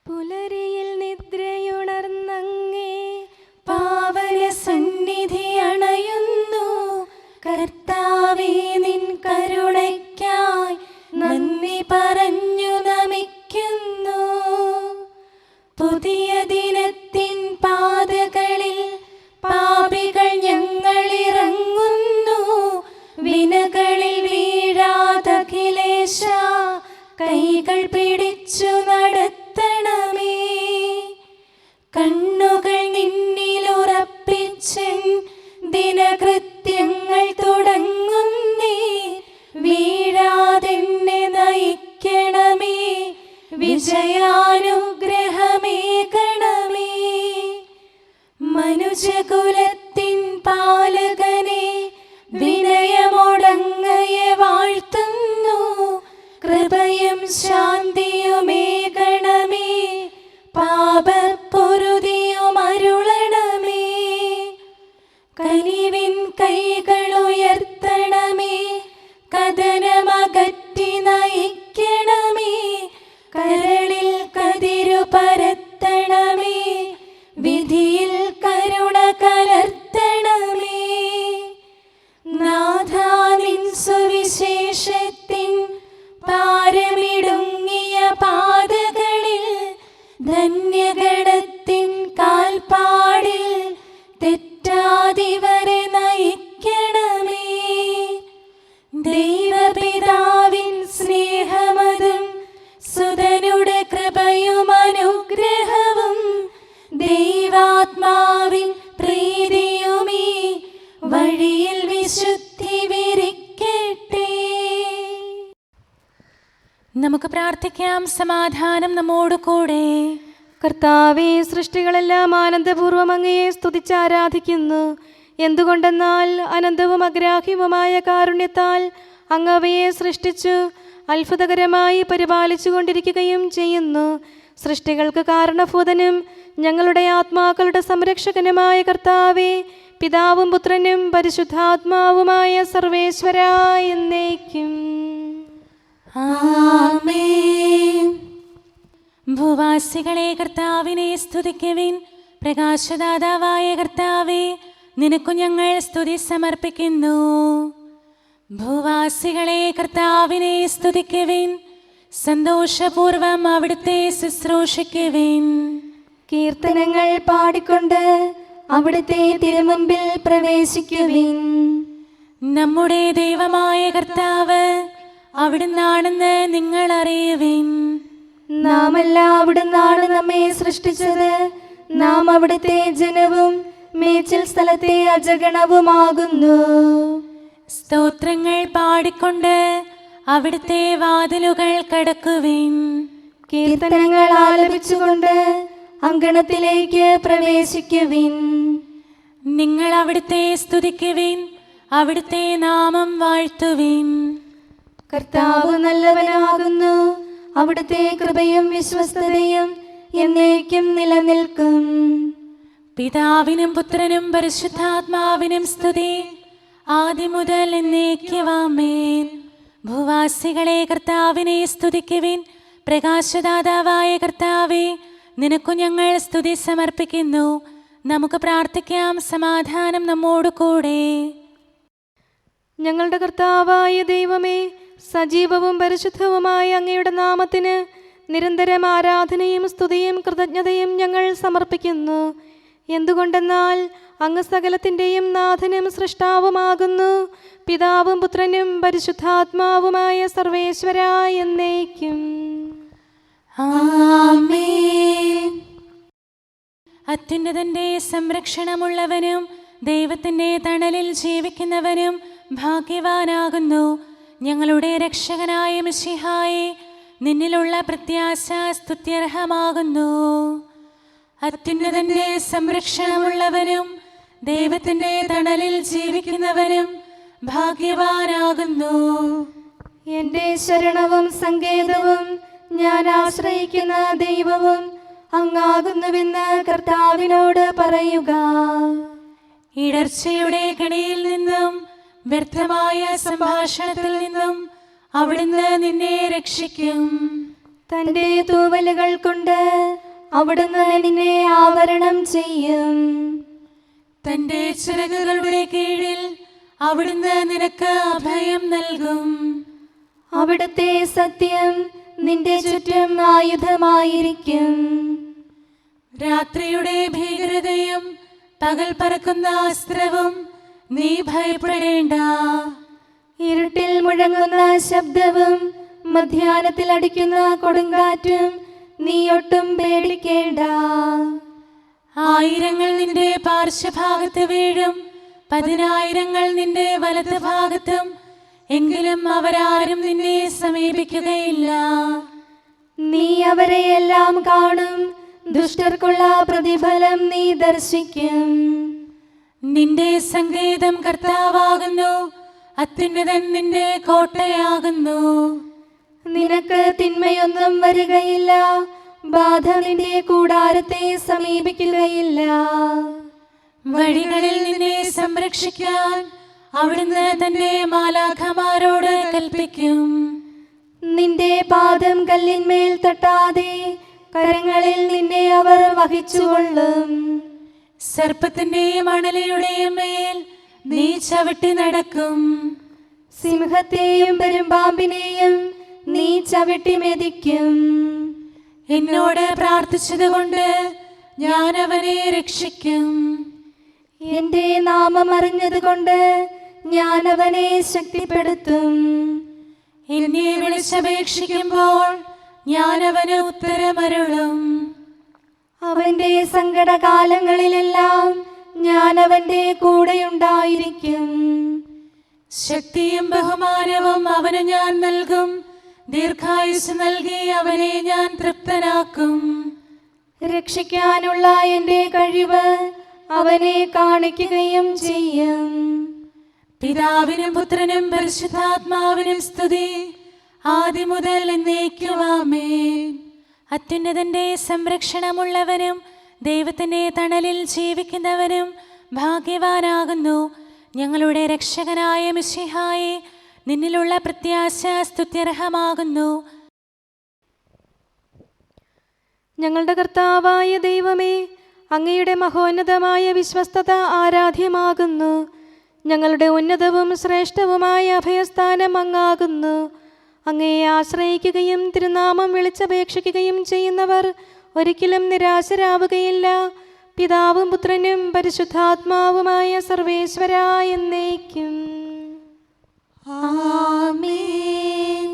പുലരിയിൽ നിദ്രയുണർന്നങ്ങേ പാവന സന്നിധി അണയുന്നു. കർത്താവേ, നിൻ കരുണയ്ക്കായി നന്ദി പറഞ്ഞു നമിക്കുന്നു. പുതിയ ദിനത്തിൻ പാതകളിൽ പാപികൾ ഞങ്ങളിറങ്ങുന്നു. വിനകളിൽ വീഴാതഖിലേശ കൈകൾ പിടിച്ചു നടത്തണമേ. കണ്ണുകൾ നിന്നിലുറപ്പിച്ചൻ ദിനകൃത്യങ്ങൾ തുടങ്ങുന്നേ. വീഴാതെന്നെ നയിക്കണമേ, വിജയാനുഗ്രഹമേകണമേ. മനുജകുലത്തിൻ പാലകനെ വിനയമൊടങ്ങയെ വാഴ്ത്തുന്നു. കൃപയും ശാന്തിയുമേകണമേ, പാപപ്പൊറുതിയുമരുളണമേ. കനിവിൻ കൈകളുയർത്തണമേ, കഥനമകറ്റി നയിക്കണമേ. കരളിൽ കതിരു പരത്തണമേ, വിധിയിൽ കരുണ കലർത്തണമേ. നാഥാ, നിൻ സുവിശേഷത്തിൻ പാരമിടുങ്ങിയ പാതകളിൽ ധന്യഗണത്തിൻ കാൽപ്പാടിൽ തെറ്റാതിവരെ നയിക്കണമേ. ദൈവപിതാവിൻ സ്നേഹമതും സുതനുടെ കൃപയും അനുഗ്രഹവും ദൈവാത്മാവിൻ പ്രീതിയുമീ വഴിയിൽ വിശുദ്ധി വിരിക്കട്ടെ. നമുക്ക് പ്രാർത്ഥിക്കാം. സമാധാനം നമ്മോട് കൂടെ. കർത്താവേ, സൃഷ്ടികളെല്ലാം ആനന്ദപൂർവ്വം അങ്ങയെ സ്തുതിച്ച് ആരാധിക്കുന്നു. എന്തുകൊണ്ടെന്നാൽ അനന്തവും അഗ്രാഹ്യവുമായ കാരുണ്യത്താൽ അങ്ങ് അവയെ സൃഷ്ടിച്ചു അത്ഭുതകരമായി പരിപാലിച്ചു കൊണ്ടിരിക്കുകയും ചെയ്യുന്നു. സൃഷ്ടികൾക്ക് കാരണഭൂതനും ഞങ്ങളുടെ ആത്മാക്കളുടെ സംരക്ഷകനുമായ കർത്താവേ, പിതാവും പുത്രനും പരിശുദ്ധാത്മാവുമായ സർവേശ്വരാ എന്നേക്കും ആമേൻ. ഭൂവാസികളെ കർത്താവിനെ സ്തുതിക്കുവിൻ. പ്രകാശദാതാവായ കർത്താവേ, നിനക്കു ഞങ്ങൾ സ്തുതി സമർപ്പിക്കുന്നു. ഭൂവാസികളെ കർത്താവിനെ സ്തുതിക്കുവിൻ. സന്തോഷപൂർവം അവിടുത്തെ ശുശ്രൂഷിക്കുവിൻ. കീർത്തനങ്ങൾ പാടിക്കൊണ്ട് അവിടുത്തെ തിരുമുമ്പിൽ പ്രവേശിക്കുവിൻ. നമ്മുടെ ദൈവമായ കർത്താവ് അവിടുന്നാണെന്ന് നിങ്ങൾ അറിയുവിൻ. നാമല്ല അവിടുന്നാണ് നമ്മെ സൃഷ്ടിച്ചത്. നാം അവിടുത്തെ ജനവും മേച്ചിൽ സ്ഥലത്തെ അജഗണവുമാകുന്നു. സ്തോത്രങ്ങൾ പാടിക്കൊണ്ട് അവിടുത്തെ വാതിലുകൾ കടക്കുവിൻ. കീർത്തനങ്ങൾ ആലപിച്ചുകൊണ്ട് അങ്കണത്തിലേക്ക് പ്രവേശിക്കുവിൻ. നിങ്ങൾ അവിടുത്തെ സ്തുതിക്കുവിൻ, അവിടുത്തെ നാമം വാഴ്ത്തുവിൻ. കർത്താവ് നല്ലവനാകുന്നു. അവിടുത്തെ കൃപയും വിശ്വസ്തതയും എന്നേക്കും നിലനിൽക്കും. പിതാവിനും പുത്രനും പരിശുദ്ധാത്മാവിനും സ്തുതി, ആദ്യം മുതൽ എന്നേക്കും ആമേൻ. ഭൂവാസികളെ കർത്താവിനെ സ്തുതിക്കുവിൻ. പ്രകാശദാതാവായ കർത്താവേ, നിനക്കു ഞങ്ങൾ സ്തുതി സമർപ്പിക്കുന്നു. നമുക്ക് പ്രാർത്ഥിക്കാം. സമാധാനം നമ്മോട് കൂടെ. ഞങ്ങളുടെ കർത്താവായ ദൈവമേ, സജീവവും പരിശുദ്ധവുമായ അങ്ങയുടെ നാമത്തിന് നിരന്തരം ആരാധനയും സ്തുതിയും കൃതജ്ഞതയും ഞങ്ങൾ സമർപ്പിക്കുന്നു. എന്തുകൊണ്ടെന്നാൽ അങ്ങ് സകലത്തിൻ്റെയും നാഥനും സൃഷ്ടാവുമാകുന്നു. പിതാവും പുത്രനും പരിശുദ്ധാത്മാവുമായ സർവേശ്വരാ എന്നേക്കും ആമേൻ. അത്യുന്നതന്റെ സംരക്ഷണമുള്ളവനും ദൈവത്തിൻ്റെ തണലിൽ ജീവിക്കുന്നവനും ഭാഗ്യവാനാകുന്നു. ഞങ്ങളുടെ രക്ഷകനായ മിശിഹായേ, നിന്നിലുള്ള പ്രത്യാശ സ്തുത്യർഹമാകുന്നു. അത്യുന്നതന്റെ സംരക്ഷണമുള്ളവനും ദൈവത്തിൻ്റെ തണലിൽ ജീവിക്കുന്നവനും ഭാഗ്യവാനാകുന്നു. എൻ്റെ ശരണവും സങ്കേതവും ഞാൻ ആശ്രയിക്കുന്ന ദൈവവും അങ്ങാകുന്നുവെന്ന് കർത്താവിനോട് പറയുക. ഇടർച്ചയുടെ കണിയിൽ നിന്നും വ്യർത്ഥമായ സംഭാഷണത്തിൽ നിന്നും അവിടുന്ന് നിന്നെ രക്ഷിക്കും. തന്റെ തൂവലുകൾ കൊണ്ട് അവിടുന്ന് നിന്നെ ആവരണം ചെയ്യും. തന്റെ ചിറകുകളുടെ കീഴിൽ അവിടുന്ന് നിനക്ക് അഭയം നൽകും. അവിടുത്തെ സത്യം നിന്റെ ചുറ്റും ആയുധമായിരിക്കും. രാത്രിയുടെ ഭീകരതയും പകൽ പറക്കുന്ന അസ്ത്രവും നീ ഭയപ്പെടേണ്ട. ഇരുട്ടിൽ മുഴങ്ങുന്ന ശബ്ദവും മധ്യാഹ്നത്തിൽ അടിക്കുന്ന കൊടുങ്കാറ്റും നീ ഒട്ടും പേടിക്കേണ്ട. ആയിരങ്ങൾ നിന്റെ പാർശ്വഭാഗത്ത് വീഴും, 10,000 നിന്റെ വലത് ഭാഗത്തും, എങ്കിലും അവരാരും നിന്നെ സമീപിക്കുകയില്ല. നീ അവരെയെല്ലാം കാണും, ദുഷ്ടർക്കുള്ള പ്രതിഫലം നീ ദർശിക്കും. നിന്റെ സങ്കേതം കർത്താവാകുന്നു, അത്യുന്നതൻ നിന്റെ കോട്ടയാകുന്നു. നിനക്ക് തിന്മയൊന്നും വരികയില്ല, ബാധ നിന്റെ കൂടാരത്തെ സമീപിക്കുകയില്ല. വഴികളിൽ നിന്നെ സംരക്ഷിക്കാൻ അവിടുന്ന് തന്റെ മാലാഖമാരോട് കൽപ്പിക്കും. നിന്റെ പാദം കല്ലിന്മേൽ തട്ടാതെ കരങ്ങളിൽ നിന്നെ അവർ വഹിച്ചുകൊള്ളും. സർപ്പത്തിന്റെയും അണലിയുടെയും മേൽ നീ ചവിട്ടി നടക്കും. സിംഹത്തെയും പെരുമ്പാമ്പിനെയും നീ ചവിട്ടി മെതിക്കും. എന്നോട് പ്രാർത്ഥിച്ചതുകൊണ്ട് ഞാൻ അവനെ രക്ഷിക്കും. എന്റെ നാമം അറിഞ്ഞതുകൊണ്ട് ഞാൻ അവനെ ശക്തിപ്പെടുത്തും. എന്നെ വിളിച്ചപേക്ഷിക്കുമ്പോൾ ഞാൻ അവന് ഉത്തരമരുളും. അവന്റെ സങ്കടകാലങ്ങളിലെല്ലാം ഞാൻ അവന്റെ കൂടെയുണ്ടായിരിക്കും. ശക്തിയും ബഹുമാനവും അവന് ഞാൻ നൽകും. ദീർഘായുസ് നൽകി അവനെ ഞാൻ തൃപ്തനാക്കും. രക്ഷിക്കാനുള്ള എന്റെ കഴിവ് അവനെ കാണിക്കുകയും ചെയ്യും. പിതാവിനും പുത്രനും പരിശുദ്ധാത്മാവിനും സ്തുതി, ആദ്യം മുതൽ എന്നേക്കും ആമേൻ. അത്യുന്നതന്റെ സംരക്ഷണമുള്ളവനും ദൈവത്തിന്റെ തണലിൽ ജീവിക്കുന്നവനും ഭാഗ്യവാനാകുന്നു. ഞങ്ങളുടെ രക്ഷകനായ മിശിഹായേ, നിന്നിലുള്ള പ്രത്യാശ സ്തുത്യർഹമാകുന്നു. ഞങ്ങളുടെ കർത്താവായ ദൈവമേ, അങ്ങയുടെ മഹോന്നതമായ വിശ്വസ്തത ആരാധ്യമാകുന്നു. ഞങ്ങളുടെ ഉന്നതവും ശ്രേഷ്ഠവുമായ അഭയസ്ഥാനം അങ്ങാകുന്നു. അങ്ങയെ ആശ്രയിക്കുകയും തിരുനാമം വിളിച്ചപേക്ഷിക്കുകയും ചെയ്യുന്നവർ ഒരിക്കലും നിരാശരാവുകയില്ല. പിതാവും പുത്രനും പരിശുദ്ധാത്മാവുമായ സർവേശ്വരാ എന്നേക്കും ആമേൻ.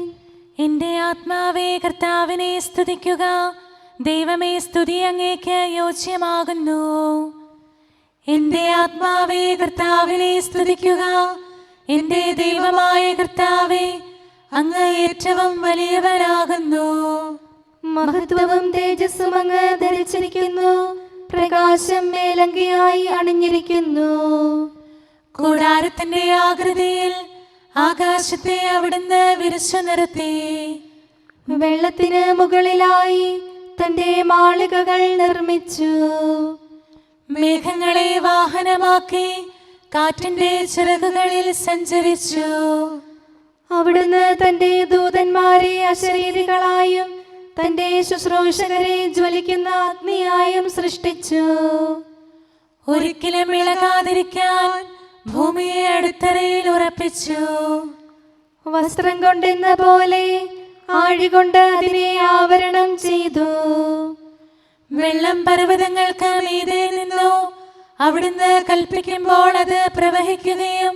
എൻ്റെ ആത്മാവേ കർത്താവിനെ സ്തുതിക്കുക. ദൈവമേ, സ്തുതി അങ്ങേക്ക് യോജ്യമാകുന്നു. എൻ്റെ ആത്മാവേ കർത്താവിനെ സ്തുതിക്കുക. എൻ്റെ ദൈവമായ കർത്താവേ, അങ്ങ് ഏറ്റവും വലിയവനാകുന്നു. മഹത്വവും തേജസ്സും അങ്ങ് ധരിച്ചിരിക്കുന്നു. പ്രകാശം മേലങ്കിയായി അണിഞ്ഞിരിക്കുന്നു. കൂടാരത്തിന്റെ ആകൃതിയിൽ ആകാശത്തെ അവിടുന്ന് വിരിച്ചു നിർത്തി. വെള്ളത്തിന് മുകളിലായി തന്റെ മാളികകൾ നിർമ്മിച്ചു. മേഘങ്ങളെ വാഹനമാക്കി കാറ്റിന്റെ ചിറകുകളിൽ സഞ്ചരിച്ചു. അവിടുന്ന് തന്റെ ദൂതന്മാരെ അശരീരികളായും തന്റെ ശുശ്രൂഷകരെ ജ്വലിക്കുന്ന അഗ്നിയായും സൃഷ്ടിച്ചു. ഒരിക്കലും ഇളകാതിരിക്കാൻ ഭൂമിയെ അടിത്തറയിൽ ഉറപ്പിച്ചു. വസ്ത്രം കൊണ്ടെന്ന പോലെ ആഴികൊണ്ട് അതിനെ ആവരണം ചെയ്തു. വെള്ളം പർവ്വതങ്ങൾക്ക് മീതെ നിന്നു. അവിടുന്ന് കൽപ്പിക്കുമ്പോൾ അത് പ്രവഹിക്കുകയും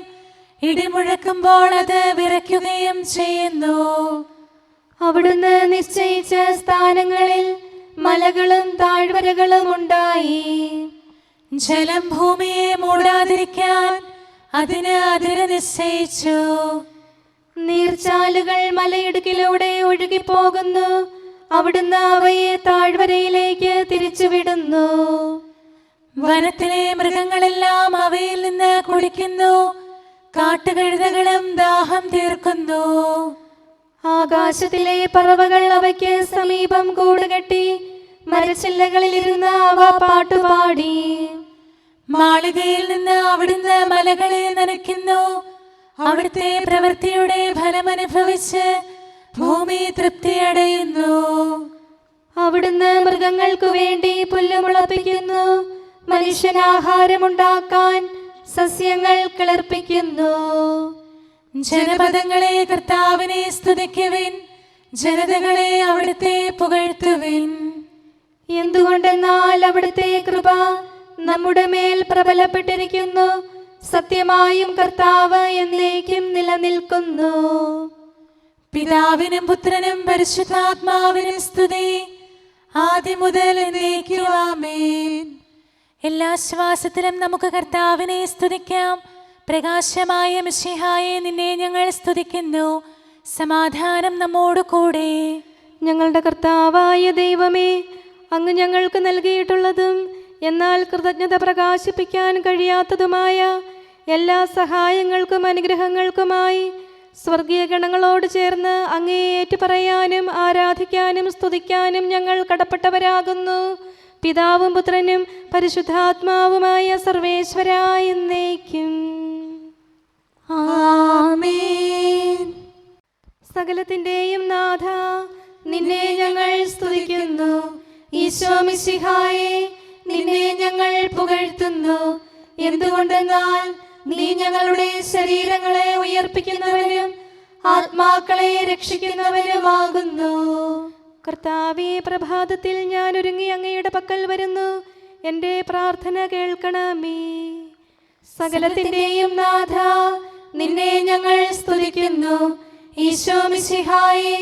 ഇടിമുഴക്കുമ്പോൾ അത് വിറയ്ക്കുകയും ചെയ്യുന്നു. അവിടുന്ന് നിശ്ചയിച്ച സ്ഥാനങ്ങളിൽ മലകളും താഴ്വരകളും ഉണ്ടായി. ജലം ഭൂമിയെ മൂടാതിരിക്കാൻ അതിന് അതിര് നിശ്ചയിച്ചു. നീർച്ചാലുകൾ മലയിടുക്കിലൂടെ ഒഴുകിപ്പോകുന്നു. അവിടുന്ന് അവയെ താഴ്വരയിലേക്ക് തിരിച്ചുവിടുന്നു. വനത്തിലെ മൃഗങ്ങളെല്ലാം അവയിൽ നിന്ന് കുടിക്കുന്നു. കാട്ടുകഴുതകളും ദാഹം തീർക്കുന്നു. ആകാശത്തിലെ പറവകൾ അവയ്ക്ക് സമീപം കൂടുകെട്ടി മരച്ചില്ലകളിലിരുന്ന് അവ പാട്ടുപാടി. മാളികയിൽ നിന്ന് അവിടുന്ന് മലകളെ നനയ്ക്കുന്നു. അവിടുത്തെ പ്രവൃത്തിയുടെ ഫലമനുഭവിച്ച് ഭൂമി തൃപ്തിയടയുന്നു. മൃഗങ്ങൾക്കു വേണ്ടി പുല്ല് മുളപ്പിക്കുന്നു. മനുഷ്യനാഹാരമുണ്ടാക്കാൻ സസ്യങ്ങൾ കിളിർപ്പിക്കുന്നു. ജനപദങ്ങളെ കർത്താവിനെ സ്തുതിക്കുവിൻ, ജനതകളെ അവിടുത്തെ പുകഴ്ത്തുവിൻ. എന്തുകൊണ്ടെന്നാൽ അവിടുത്തെ കൃപ നമ്മുടെ മേൽ പ്രബലപ്പെട്ടിരിക്കുന്നു. സത്യമായും കർത്താവ് എന്നേക്കും നിലനിൽക്കുന്നു. പിതാവിനും പുത്രനും പരിശുദ്ധാത്മാവിനും സ്തുതി, ആദ്യം മുതൽ എന്നേക്കും ആമേൻ. എല്ലാ ശ്വാസത്തിലും നമുക്ക് കർത്താവിനെ സ്തുതിക്കാം. പ്രകാശമായ മിശിഹായെ, നിന്നെ ഞങ്ങൾ സ്തുതിക്കുന്നു. സമാധാനം നമ്മോട് കൂടെ. ഞങ്ങളുടെ കർത്താവായ ദൈവമേ, അങ്ങ് ഞങ്ങൾക്ക് നൽകിയിട്ടുള്ളതും എന്നാൽ കൃതജ്ഞത പ്രകാശിപ്പിക്കാൻ കഴിയാത്തതുമായ എല്ലാ സഹായങ്ങൾക്കും അനുഗ്രഹങ്ങൾക്കുമായി സ്വർഗീയ ഗണങ്ങളോട് ചേർന്ന് അങ്ങേ ഏറ്റുപറയാനും ആരാധിക്കാനും സ്തുതിക്കാനും ഞങ്ങൾ കടപ്പെട്ടവരാകുന്നു. പിതാവും പുത്രനും പരിശുദ്ധാത്മാവുമായ സർവേശ്വരായ എന്നേക്കും ആമേൻ. സകലത്തിന്റെയും നാഥ, നിന്നെ ഞങ്ങൾ സ്തുതിക്കുന്നു. ഈശോ മിശിഹായെ, നിന്നെ ഞങ്ങൾ പുകഴ്ത്തുന്നു. എന്തുകൊണ്ടെന്നാൽ നീ ഞങ്ങളുടെ ശരീരങ്ങളെ ഉയർപ്പിക്കുന്നവനും ആത്മാക്കളെ രക്ഷിക്കുന്നവനുമാകുന്നു. കർത്താവേ, പ്രഭാതത്തിൽ ഞാൻ ഒരുങ്ങി അങ്ങയുടെ പക്കൽ വരുന്നു. എൻ്റെ പ്രാർത്ഥന കേൾക്കണമേ. സകലത്തിന്റെയും നാഥ, നിന്നെ ഞങ്ങൾ സ്തുതിക്കുന്നു. ഈശോ മിശിഹായെ,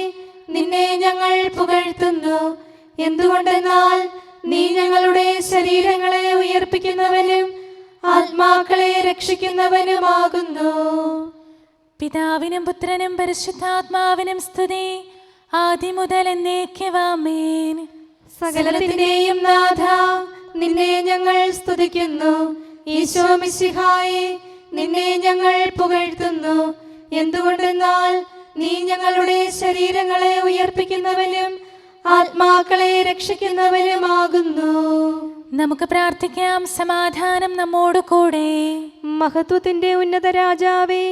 നിന്നെ ഞങ്ങൾ പുകഴ്ത്തുന്നു. എന്തുകൊണ്ടെന്നാൽ നീ ഞങ്ങളുടെ ശരീരങ്ങളെ ഉയർപ്പിക്കുന്നവനും ആത്മാക്കളെ രക്ഷിക്കുന്നവനുമാകുന്നു. പിതാവിനും പുത്രനും പരിശുദ്ധാത്മാവിനും സ്തുതി, ആദ്യം മുതൽ എന്നേക്കും ആമേൻ. സകലത്തിന്റെയും നാഥ, നിന്നെ ഞങ്ങൾ സ്തുതിക്കുന്നു. ഈശോ മിശിഹായെ, നിന്നെ ഞങ്ങൾ പുകഴ്ത്തുന്നു. എന്തുകൊണ്ടെന്നാൽ നീ ഞങ്ങളുടെ ശരീരങ്ങളെ ഉയർപ്പിക്കുന്നവനും ആത്മാക്കളെ രക്ഷിക്കുന്നവനുമാകുന്നു. നമുക്ക് പ്രാർത്ഥിക്കാം. സമാധാനം നമ്മോട് കൂടെ. മഹത്വത്തിന്റെ ഉന്നത രാജാവേ,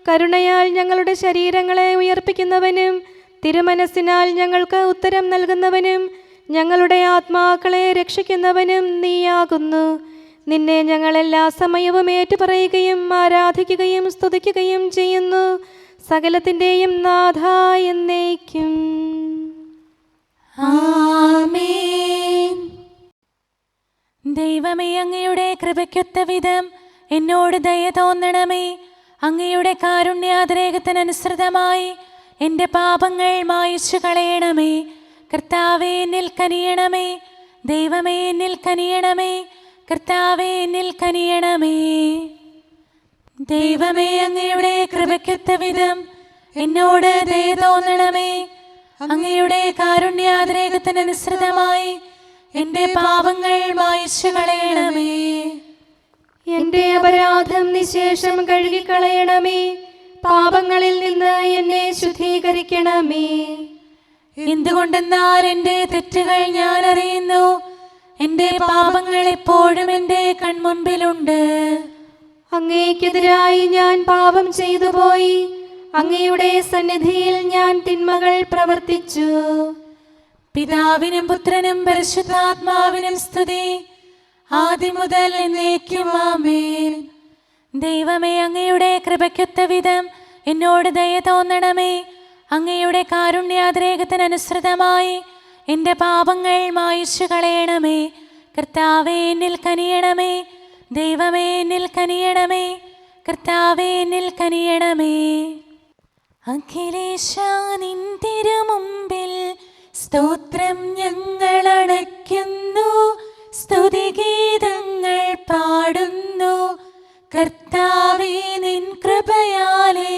കരുണയാൽ ഞങ്ങളുടെ ശരീരങ്ങളെ ഉയർപ്പിക്കുന്നവനും തിരുമനസ്സിനാൽ ഞങ്ങൾക്ക് ഉത്തരം നൽകുന്നവനും ഞങ്ങളുടെ ആത്മാക്കളെ രക്ഷിക്കുന്നവനും നീയാകുന്നു. നിന്നെ ഞങ്ങൾ എല്ലാ സമയവും ഏറ്റുപറയുകയും ആരാധിക്കുകയും സ്തുതിക്കുകയും ചെയ്യുന്നു. സകലത്തിന്റെയും നാഥ എന്നേക്കും ആമേൻ. ദൈവമേ, അങ്ങയുടെ കൃപയ്ക്കൊത്ത വിധം എന്നോട് ദയ തോന്നണമേ. അങ്ങയുടെ കാരുണ്യാതിരേകത്തിനനുസൃതമായി എൻ്റെ പാപങ്ങൾ മായിച്ചു കളയണമേ. കർത്താവേ, എന്നിൽ കനിയണമേ. ദൈവമേ, എന്നിൽ കനിയണമേ. കർത്താവേ, എന്നിൽ കനിയണമേ. ദൈവമേ, അങ്ങയുടെ കൃപയ്ക്കൊത്ത വിധം എന്നോട് ദയ തോന്നണമേ. അങ്ങയുടെ കാരുണ്യാതിരേകത്തിനനുസൃതമായി എൻ്റെ പാപങ്ങൾ മായിച്ചു കളയണമേ. എൻ്റെ അപരാധം നിശേഷം കഴുകിക്കളയണമേ. പാപങ്ങളിൽ നിന്ന് എന്നെ ശുദ്ധീകരിക്കണമേ. എന്തുകൊണ്ടെന്നാൽ എൻ്റെ തെറ്റുകൾ ഞാൻ അറിയുന്നു. എൻ്റെ പാപങ്ങൾ എപ്പോഴും എൻ്റെ കൺമുൻപിലുണ്ട്. അങ്ങേക്കെതിരായി ഞാൻ പാപം ചെയ്തു പോയി. അങ്ങയുടെ സന്നിധിയിൽ ഞാൻ തിന്മകൾ പ്രവർത്തിച്ചു. പിതാവിനും പുത്രനും പരിശുദ്ധാത്മാവിനും സ്തുതി, ആദ്യം മുതൽ എന്നേക്കും ആമേൻ. ദൈവമേ, അങ്ങയുടെ കൃപയ്ക്കൊത്ത വിധം എന്നോട് ദയ തോന്നണമേ. അങ്ങയുടെ കാരുണ്യാതിരേകത്തിനനുസൃതമായി എൻ്റെ പാപങ്ങൾ മായിച്ചു കളയണമേ. കർത്താവേ, എന്നിൽ കനിയണമേ. ദൈവമേ, എന്നിൽ കനിയണമേ. കർത്താവേ, എന്നിൽ കനിയണമേ. അഖിലേശാ, നിൻ തിരുമുമ്പിൽ സ്തോത്രം ഞങ്ങൾ അണയ്ക്കുന്നു. സ്തുതിഗീതങ്ങൾ പാടുന്നു. കർത്താവേ, നിൻ കൃപയാലെ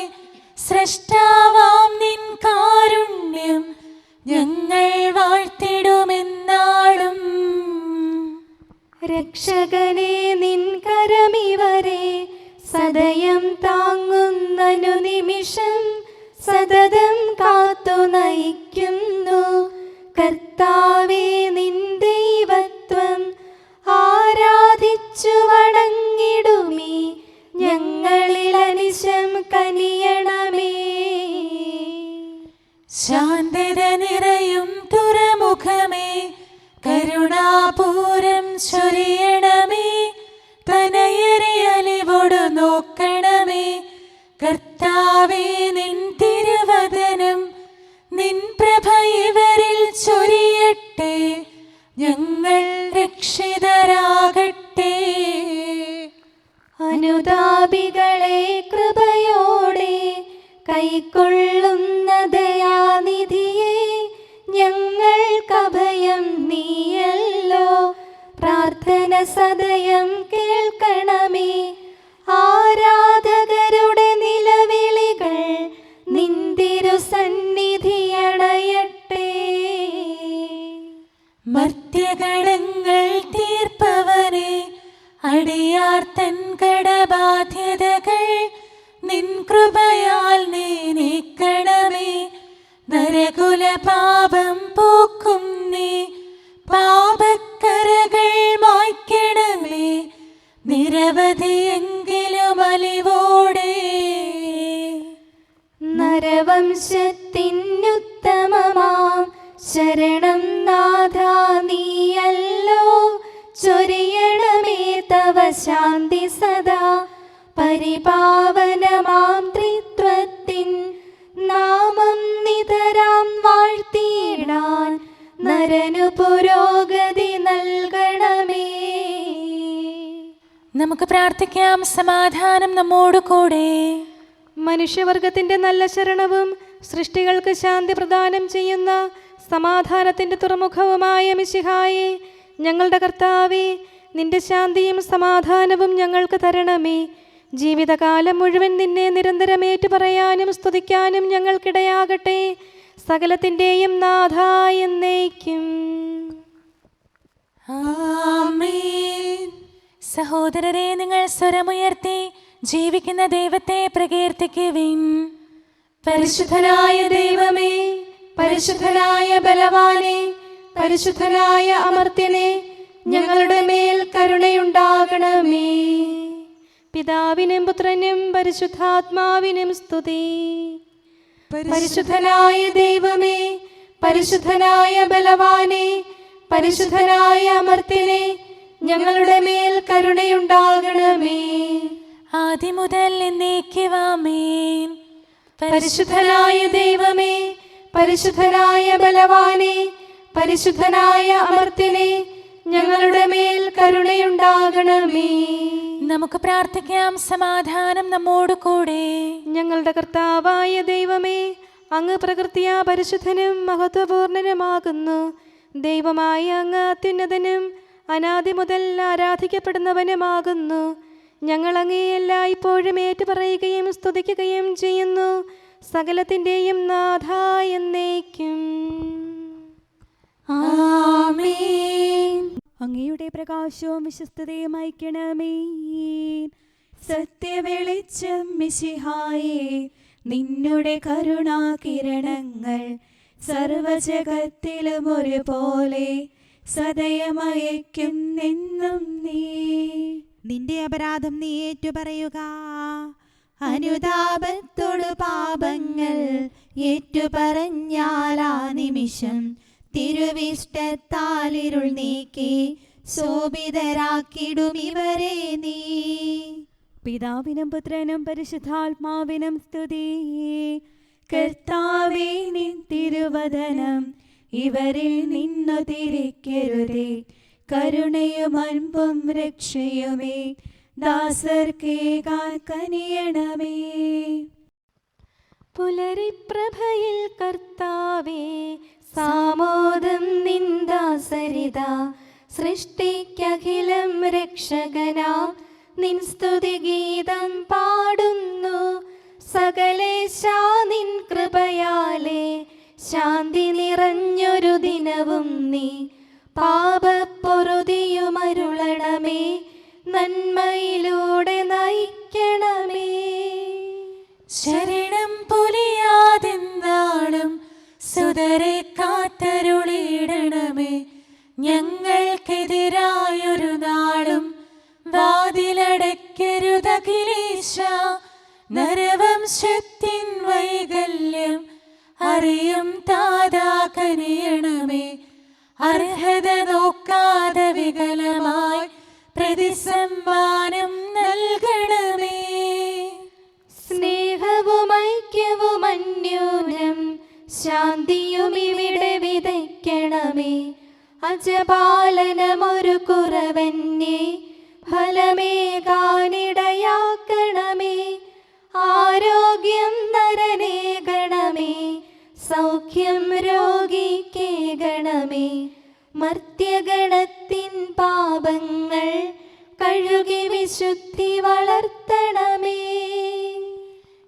സ്രഷ്ടാവാം നിൻ കാരുണ്യം ഞങ്ങൾ വാഴ്ത്തിടുമെന്നാളും. രക്ഷകനെ, നിൻ കരമിവരെ സദയം താങ്ങുന്നനു നിമിഷം സതതം കാത്തു നയിക്കുന്നു. കർത്താവേ, നിൻ ദൈവത്വം ആരാധിച്ചു വണങ്ങിടുമീ ഞങ്ങളിൽ അനിശം കനിയണമേ. ശാന്തത നിറയും തുറമുഖമേ, കരുണ സഹായം നീയല്ലോ. പ്രാർത്ഥന സദയം കേൾക്കണമേ. ആരാധകരുടെ നിലവിളികൾ നിന്തിരു സന്നിധിയണയട്ടെ. മർത്യകടങ്ങൾ തീർപ്പവനെ, അടിയാർ തൻ കടബാധ്യതകൾ നിൻ കൃപയാൽ നീ നീക്കണമേ. നരകുല പാപം പോക്കും നീ, പാപക്കരകൾ മായ്ക്കണമേ. നിരവധിയെങ്കിലും അലിവോടെ നരവംശത്തിനുത്തമമാം ശരണം നാഥ നീയല്ലോ. ചൊരിയണമേ തവ ശാന്തി സദാ. പരിപാവനമാം ത്രിത്വത്തിൻ നാമം നിതരാം വാഴ്ത്തിയിടാൻ നരനു പുരോഗതി നൽകണമേ. നമുക്ക് പ്രാർത്ഥിക്കാം. സമാധാനം നമ്മോട് കൂടെ. മനുഷ്യവർഗത്തിന്റെ നല്ല ശരണവും സൃഷ്ടികൾക്ക് ശാന്തി പ്രദാനം ചെയ്യുന്ന സമാധാനത്തിന്റെ തുറമുഖവുമായ മിശിഹായേ, ഞങ്ങളുടെ കർത്താവേ, നിന്റെ ശാന്തിയും സമാധാനവും ഞങ്ങൾക്ക് തരണമേ. ജീവിതകാലം മുഴുവൻ നിന്നെ നിരന്തരം ഏറ്റുപറയാനും സ്തുതിക്കാനും ഞങ്ങൾക്കിടയാകട്ടെ. സകലത്തിൻ്റെയും നാഥ എന്നേക്കും. ആമേൻ. സഹോദരരെ, നിങ്ങൾ സ്വരമുയർത്തി ജീവിക്കുന്ന ദൈവത്തെ പ്രകീർത്തിക്കുവിൻ. പരിശുദ്ധനായ ദൈവമേ, പരിശുദ്ധനായ ബലവാനെ, പരിശുദ്ധനായ അമർത്യനെ, ഞങ്ങളുടെ മേൽ കരുണയുണ്ടാകണമേ. പിതാവിനും പുത്രനും പരിശുദ്ധാത്മാവിനും സ്തുതി. പരിശുദ്ധനായ ദൈവമേ, പരിശുദ്ധനായ ബലവാനെ, പരിശുദ്ധനായ അമർത്യനെ, ഞങ്ങളുടെ മേൽ കരുണയുണ്ടാകണമേ. ആദ്യം മുതൽ എന്നേക്കുമാമേൻ. പരിശുദ്ധനായ ദൈവമേ, പരിശുദ്ധനായ ബലവാനെ, പരിശുദ്ധനായ അമർത്യനെ, ഞങ്ങളുടെ മേൽ കരുണയുണ്ടാകണമേ. നമുക്ക് പ്രാർത്ഥിക്കാം. സമാധാനം നമ്മോട് കൂടെ. ഞങ്ങളുടെ കർത്താവായ ദൈവമേ, അങ്ങ് പ്രകൃതിയാ പരിശുദ്ധനും മഹത്വപൂർണനുമാകുന്നു. ദൈവമായ അങ്ങ് അത്യുന്നതനും അനാദി മുതൽ ആരാധിക്കപ്പെടുന്നവനുമാകുന്നു. ഞങ്ങൾ അങ്ങേ എല്ലായ്പ്പോഴും ഏറ്റുപറയുകയും സ്തുതിക്കുകയും ചെയ്യുന്നു. സകലത്തിൻ്റെയും നാഥ എന്നേക്കും. ആമേൻ. അങ്ങയുടെ പ്രകാശവും വിശ്വസ്തതയും അയക്കണമേ. സത്യവെളിച്ചം മിശിഹായേ, നിന്നുടെ കരുണാകിരണങ്ങൾ സർവജഗത്തിലും ഒരുപോലെ സദയമയക്കും നിന്നും നീ. നിന്റെ അപരാധം നീ ഏറ്റുപറയുക. അനുതാപത്തോടു പാപങ്ങൾ ഏറ്റുപറഞ്ഞാൽ ആ നിമിഷം തിരുവിഷ്ടത്താലിരുൾ നീക്കി ശോഭിതരാക്കിടും ഇവരെ നീ. പിതാവിനും പുത്രനും പരിശുദ്ധാത്മാവിനും സ്തുതി. കർത്താവേ, നിൻ തിരുവദനം ഇവരിൽ നിന്നു തിരിക്കരുതേ. കരുണയും അൻപും രക്ഷയുമേ ദാസർക്കേകാൻ കനിയണമേ. പുലരിപ്രഭയിൽ കർത്താവേ, സാമോദം നിന്ദാസരിത. സൃഷ്ടിക്കഖിലം രക്ഷകനാം നിൻ സ്തുതിഗീതം പാടുന്നു. സകലേശാ നിൻ കൃപയാലേ ശാന്തി നിറഞ്ഞൊരു ദിനവും നീ. പാപപ്പൊറുതിയുമരുളണമേ, നന്മയിലൂടെ നയിക്കണമേ. ശരണം പൊലിയാതെന്നാളും സുതരെ കാത്തരുളിയിടണമേ. ഞങ്ങൾക്കെതിരായൊരു നാളും വാതിലടയ്ക്കരുതഖിലേശ. നരവംശത്തിൻ വൈകല്യം അറിയും താതാ കനിയണമേ. അർഹത നോക്കാതെ വികലമായി പ്രതിസമ്മാനം നൽകണമേ. സ്നേഹവും ഐക്യവും അന്യോന്യം ശാന്തിയും ഇവിടെ വിതയ്ക്കണമേ. അജപാലനമൊരു കുറവന്യേ ഫലമേകാനിടയാക്കണമേ. ആരോഗ്യം നരനേകണമേ, സൗഖ്യം രോഗിക്കേകണമേ. മർത്യഗണത്തിൻ പാപങ്ങൾ കഴുകി വിശുദ്ധി വളർത്തണമേ.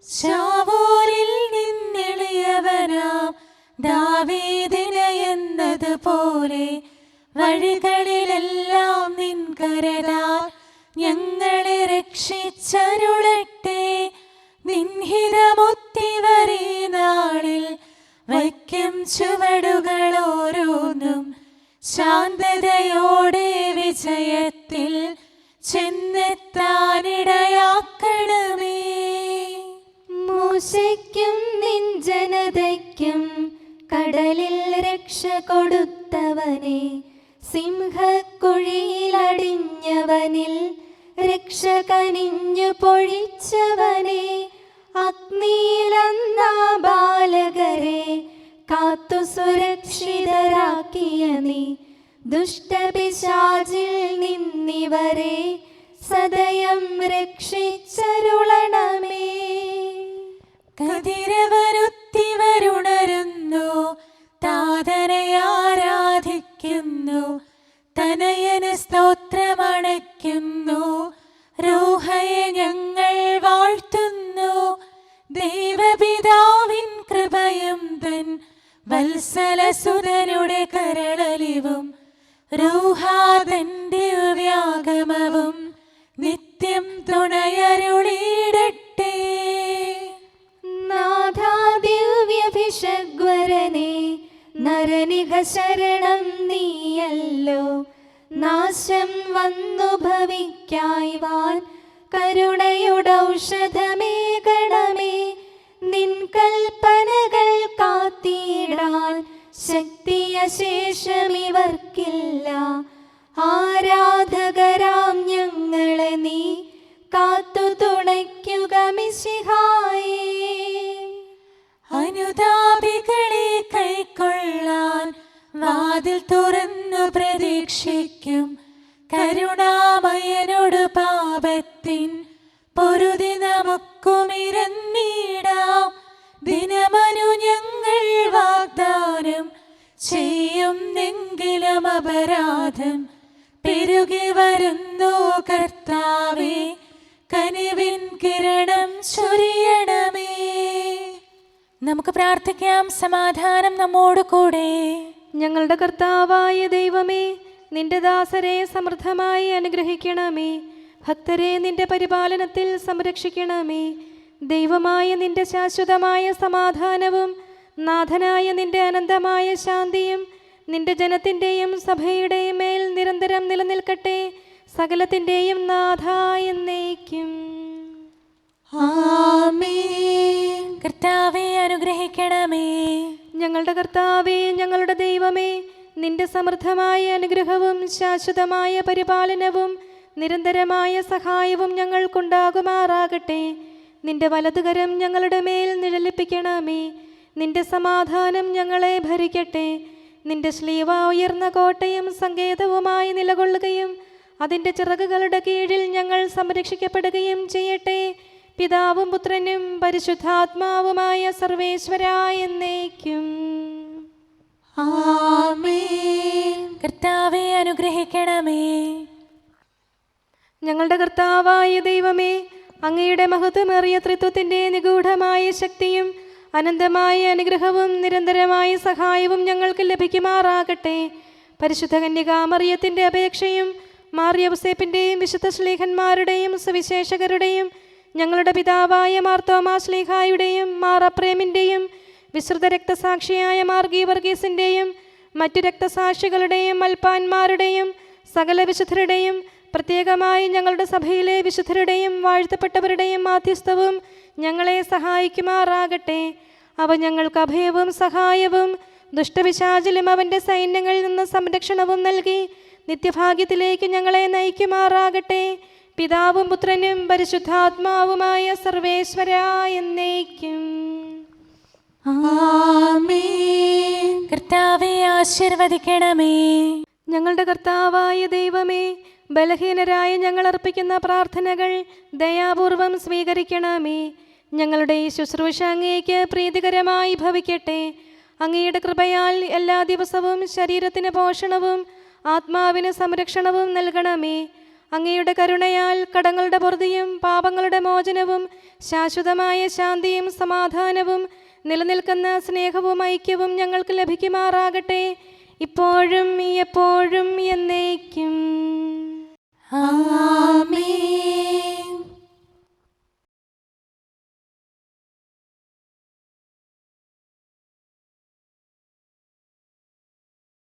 ശാവൂരിൽ നിന്നെളിയവനാം ദാവീദിന് എന്നതുപോലെ വഴികളിലെല്ലാം നിൻ കരതാൽ ഞങ്ങളെ രക്ഷിച്ചരുളട്ടെ. നിൻഹിതമൊത്തിവരീ നാളിൽ വയ്ക്കും ചുവടുകൾ ഓരോന്നും ശാന്തതയോടെ വിജയത്തിൽ ചെന്നെത്താനിടയാക്കണമേ. മൂശയ്ക്കും നിൻ ജനതയ്ക്കും കടലിൽ രക്ഷ കൊടുത്തവനെ, സിംഹക്കുഴിയിലടിഞ്ഞവനിൽ രക്ഷ കനിഞ്ഞു പൊഴിച്ചവനെ, അഗ്നിയിലന്നാ ബാലകരെ കാത്തു സുരക്ഷിതരാക്കിയ നീ, ദുഷ്ടപിശാചിൽ നിന്നിവരെ സദയം രക്ഷിച്ചരുളണമേ. കതിരവരുത്തിവരുണരുന്നു, താതനെ ആരാധിക്കുന്നു, തനയന് സ്തോത്രമണയ്ക്കുന്നു, റൂഹയെ ഞങ്ങൾ വാഴ്ത്തുന്നു. ദൈവപിതാവിൻ കൃപയും തൻ വത്സലസുതനുടെ കരളലിവും റൂഹാതൻ ദിവ്യാഗമവും നിത്യം തുണയരുളിയിടട്ടെ. നാഥാ ദിവ്യഭിഷഗ്വരനെ, നരനിക ശരണം നീയല്ലോ. നാശം വന്നു ഭവിക്കായ്വാൻ കരുണയുടൗഷധമേകണമേ. നിൻ കൽപ്പനകൾ കാത്തിടാൻ ശക്തിയശേഷമിവർക്കില്ല. ആരാധകരാം ഞങ്ങളെ നീ കാത്തു തുണയ്ക്കുക മിശിഹായേ. അനുതാപികളെ കൈക്കൊള്ളാൻ വാതിൽ തുറന്നു പ്രതീക്ഷിക്കും കരുണാമയനോട് പാപത്തിൻ പൊറുതി നമുക്കുമിരന്നിടാം. ദിനമനു ഞങ്ങൾ വാഗ്ദാനം ചെയ്യുന്നെങ്കിലും അപരാധം പെരുകി വരുന്നു. കർത്താവേ, കനിവിൻ കിരണം ചൊരിയണമേ. നമുക്ക് പ്രാർത്ഥിക്കാം. സമാധാനം നമ്മോട് കൂടെ. ഞങ്ങളുടെ കർത്താവായ ദൈവമേ, നിന്റെ ദാസരെ സമൃദ്ധമായി അനുഗ്രഹിക്കണമേ. ഭക്തരെ നിന്റെ പരിപാലനത്തിൽ സംരക്ഷിക്കണമേ. ദൈവമായ നിന്റെ ശാശ്വതമായ സമാധാനവും നാഥനായ നിന്റെ അനന്തമായ ശാന്തിയും നിന്റെ ജനത്തിൻ്റെയും സഭയുടെയും മേൽ നിരന്തരം നിലനിൽക്കട്ടെ. സകലത്തിൻ്റെയും നാഥ എന്നേക്കും. ആമേൻ. കർത്താവേ, അനുഗ്രഹിക്കണമേ. ഞങ്ങളുടെ കർത്താവേ, ഞങ്ങളുടെ ദൈവമേ, നിന്റെ സമൃദ്ധമായ അനുഗ്രഹവും ശാശ്വതമായ പരിപാലനവും നിരന്തരമായ സഹായവും ഞങ്ങൾക്കുണ്ടാകുമാറാകട്ടെ. നിന്റെ വലതുകരം ഞങ്ങളുടെ മേൽ നിഴലിപ്പിക്കണമേ. നിന്റെ സമാധാനം ഞങ്ങളെ ഭരിക്കട്ടെ. നിന്റെ ശ്ലീവ ഉയർന്ന കോട്ടയും സങ്കേതവുമായി നിലകൊള്ളുകയും അതിൻ്റെ ചിറകുകളുടെ കീഴിൽ ഞങ്ങൾ സംരക്ഷിക്കപ്പെടുകയും ചെയ്യട്ടെ. പിതാവും പുത്രനും പരിശുദ്ധാത്മാവുമായ സർവേശ്വരായ എന്നേക്കും. ആമേൻ. കർത്താവേ, അനുഗ്രഹിക്കണമേ. ഞങ്ങളുടെ കർത്താവായ ദൈവമേ, അങ്ങയുടെ മഹത്വമേറിയ ത്രിത്വത്തിൻ്റെ നിഗൂഢമായ ശക്തിയും അനന്തമായ അനുഗ്രഹവും നിരന്തരമായ സഹായവും ഞങ്ങൾക്ക് ലഭിക്കുമാറാകട്ടെ. പരിശുദ്ധ കന്യകാമറിയത്തിൻ്റെ അപേക്ഷയും മാർ യൗസേപ്പിൻ്റെയും വിശുദ്ധ ശ്ലീഹന്മാരുടെയും സുവിശേഷകരുടെയും ഞങ്ങളുടെ പിതാവായ മാർ തോമാ ശ്ലീഹായുടെയും മാർ അപ്രേമിൻ്റെയും വിശുദ്ധ രക്തസാക്ഷിയായ മാർ ഗീവർഗീസിൻ്റെയും മറ്റു രക്തസാക്ഷികളുടെയും മൽപ്പാന്മാരുടെയും സകല വിശുദ്ധരുടെയും പ്രത്യേകമായി ഞങ്ങളുടെ സഭയിലെ വിശുദ്ധരുടെയും വാഴ്ത്തപ്പെട്ടവരുടെയും മാധ്യസ്ഥവും ഞങ്ങളെ സഹായിക്കുമാറാകട്ടെ. അവ ഞങ്ങൾക്ക് അഭയവും സഹായവും ദുഷ്ടപിശാചിലും അവൻ്റെ സൈന്യങ്ങളിൽ നിന്ന് സംരക്ഷണവും നൽകി നിത്യഭാഗ്യത്തിലേക്ക് ഞങ്ങളെ നയിക്കുമാറാകട്ടെ. പിതാവും പുത്രനും പരിശുദ്ധാത്മാവുമായ സർവേശ്വരായ എന്നേക്കും. ആമേൻ. കർത്താവേ, ആശീർവദിക്കണമേ. ഞങ്ങളുടെ കർത്താവായ ദൈവമേ, ബലഹീനരായ ഞങ്ങൾ അർപ്പിക്കുന്ന പ്രാർത്ഥനകൾ ദയാപൂർവം സ്വീകരിക്കണമേ. ഞങ്ങളുടെ ഈ ശുശ്രൂഷ അങ്ങേക്ക് പ്രീതികരമായി ഭവിക്കട്ടെ. അങ്ങയുടെ കൃപയാൽ എല്ലാ ദിവസവും ശരീരത്തിന് പോഷണവും ആത്മാവിന് സംരക്ഷണവും നൽകണമേ. അങ്ങയുടെ കരുണയാൽ കടങ്ങളുടെ പൊറുതിയും പാപങ്ങളുടെ മോചനവും ശാശ്വതമായ ശാന്തിയും സമാധാനവും നിലനിൽക്കുന്ന സ്നേഹവും ഐക്യവും ഞങ്ങൾക്ക് ലഭിക്കുമാറാകട്ടെ, ഇപ്പോഴും എപ്പോഴും എന്നേക്കും. ആമേൻ.